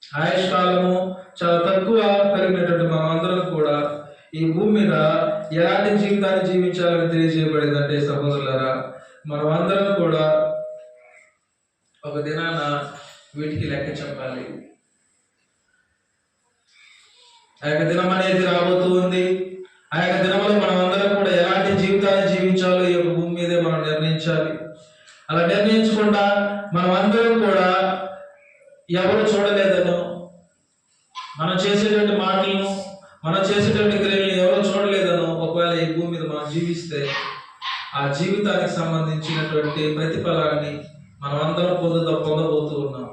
ఆయుష్కాలము చాలా తక్కువ కలిగినటువంటి మనమందరం కూడా ఈ భూమి మీద ఎలాంటి జీవితాన్ని జీవించాలని తెలియజేయబడిందంటే, సహోదరులారా, మనమందరం కూడా ఒక దినాన వీటికి లెక్క చెప్పాలి. ఆ యొక్క దినం అనేది రాబోతూ ఉంది. ఆ యొక్క దినంలో మనం అందరం కూడా ఎలాంటి జీవితాన్ని జీవించాలో ఈ యొక్క భూమి మీదే మనం నిర్ణయించాలి. అలా నిర్ణయించకుండా మనం అందరం కూడా ఎవరు చూడలేదనో, మనం చేసేటువంటి మాటలను, మనం చేసేటువంటి క్రియలను ఎవరు చూడలేదనో ఒకవేళ ఈ భూమి మీద మనం జీవిస్తే ఆ జీవితానికి సంబంధించినటువంటి ప్రతిఫలాన్ని మనం అందరం పొందబోతూ ఉన్నాం.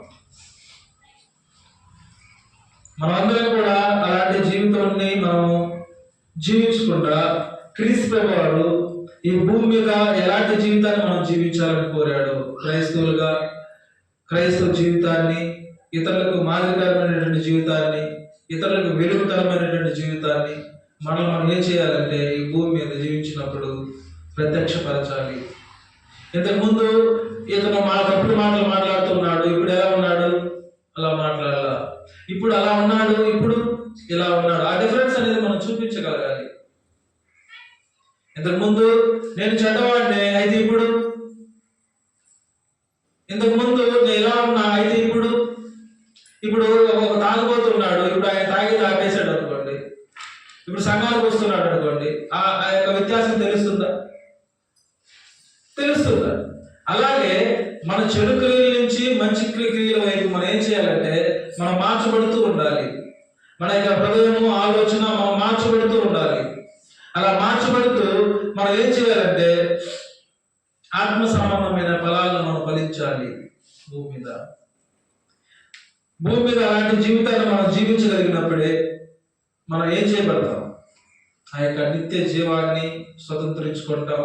మనమందరం కూడా అలాంటి జీవితాన్ని మనం జీవించకుండా క్రీస్తు ప్రభువు వారు ఈ భూమి మీద ఎలాంటి జీవితాన్ని మనం జీవించాలని కోరాడు. క్రైస్తవులుగా క్రైస్తవ జీవితాన్ని, ఇతరులకు మాదిరికరమైనటువంటి జీవితాన్ని, ఇతరులకు వెలుగుకరమైనటువంటి జీవితాన్ని మనం ఏం చేయాలంటే ఈ భూమి మీద జీవించినప్పుడు ప్రత్యక్షపరచాలి. ఇంతకుముందు ఇతను తప్పుడు మాటలు మాట్లాడుతున్నాడు, ఇప్పుడు ఎలా ఉన్నాడు? అలా మాట్లాడాల. ఇప్పుడు అలా ఉన్నాడు, ఇప్పుడు ఇలా ఉన్నాడు. ఆ డిఫరెన్స్ అనేది మనం చూపించగలగాలి. ఇంతకుముందు నేను చెడ్డవాడిని, అయితే ఇప్పుడు ఇంతకుముందు నేను ఇలా ఉన్నా, అయితే ఇప్పుడు ఒక తాగుబోతున్నాడు, ఇప్పుడు ఆయన తాగేది ఆపేశాడు అనుకోండి, ఇప్పుడు సంఘానికి వస్తున్నాడు అనుకోండి, ఆ యొక్క వ్యత్యాసం తెలుస్తుందా? అలాగే మన చెడు క్రియల నుంచి మంచి క్రియల వైపు మనం ఏం చేయాలంటే మనం మార్చబడుతూ ఉండాలి. మన యొక్క హృదయము, ఆలోచన మనం మార్చబడుతూ ఉండాలి. అలా మార్చబడుతూ మనం ఏం చేయాలంటే ఆత్మ సంబంధమైన ఫలాలను మనం ఫలించాలి. భూమి మీద అలాంటి జీవితాన్ని మనం జీవించగలిగినప్పుడే మనం ఏం చేయబడతాం? ఆ యొక్క నిత్య జీవాన్ని స్వతంత్రించుకుంటాం,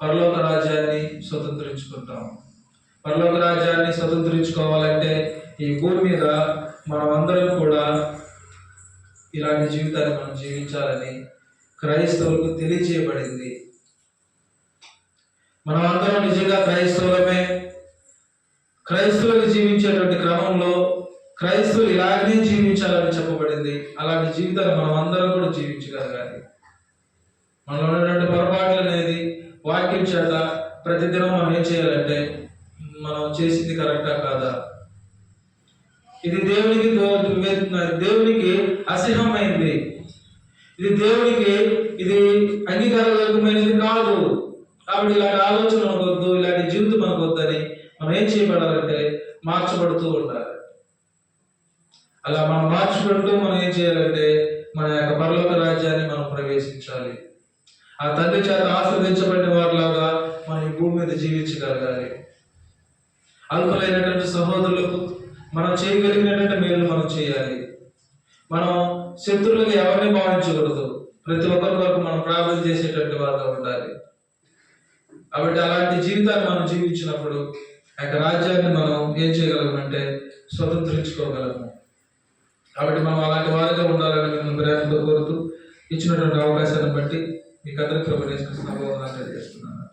పరలోక రాజ్యాన్ని స్వతంత్రించుకుంటాం. పరలోక రాజ్యాన్ని స్వతంత్రించుకోవాలంటే ఈ భూమి మీద మనం అందరం కూడా ఇలాంటి జీవితాన్ని మనం జీవించాలని క్రైస్తవులకు తెలియజేయబడింది. మనం అందరం నిజంగా క్రైస్తవులమే. క్రైస్తవులు జీవించేటువంటి క్రమంలో క్రైస్తవులు ఇలాగే జీవించాలని చెప్పబడింది. అలాంటి జీవితాన్ని మనం అందరం కూడా జీవించగలగాలి. మనలో ఉన్నటువంటి పొరపాట్లు అనేది వాక్యం చేత ప్రతిదినం మనం ఏం చేయాలంటే మనం చేసింది కరెక్టా కాదా, ఇది దేవునికి అసహ్యమైంది, ఇది దేవునికి ఇది అంగీకారయోగ్యమైనది కాదు, కాబట్టి ఇలాంటి ఆలోచన మనకు వద్దు, ఇలాంటి జీవితం మనకు వద్దని మనం ఏం చేయబడాలంటే మార్చబడుతూ ఉండాలి. అలా మనం మార్చుకుంటూ మనం ఏం చేయాలంటే మన యొక్క పరలోక రాజ్యాన్ని మనం ప్రవేశించాలి. ఆ తండ్రి చేత ఆశీర్వదించబడిన వారిలాగా మనం ఈ భూమి మీద జీవించగలగాలి. అల్పులైనటువంటి సహోదరులకు మనం చేయగలిగినటువంటి మేలు మనం చేయాలి. మనం శత్రువులకు ఎవరిని భావించకూడదు. ప్రతి ఒక్కరి వరకు మనం ప్రార్థన చేసేటువంటి వారిగా ఉండాలి. కాబట్టి అలాంటి జీవితాన్ని మనం జీవించినప్పుడు ఆ యొక్క రాజ్యాన్ని మనం ఏం చేయగలమంటే స్వతంత్రించుకోగలము. కాబట్టి మనం అలాంటి వారిగా ఉండాలని మిమ్మల్ని ప్రేమతో కోరుతూ ఇచ్చినటువంటి అవకాశాన్ని బట్టి మీకు అందరికీ తెలియజేస్తున్నాను.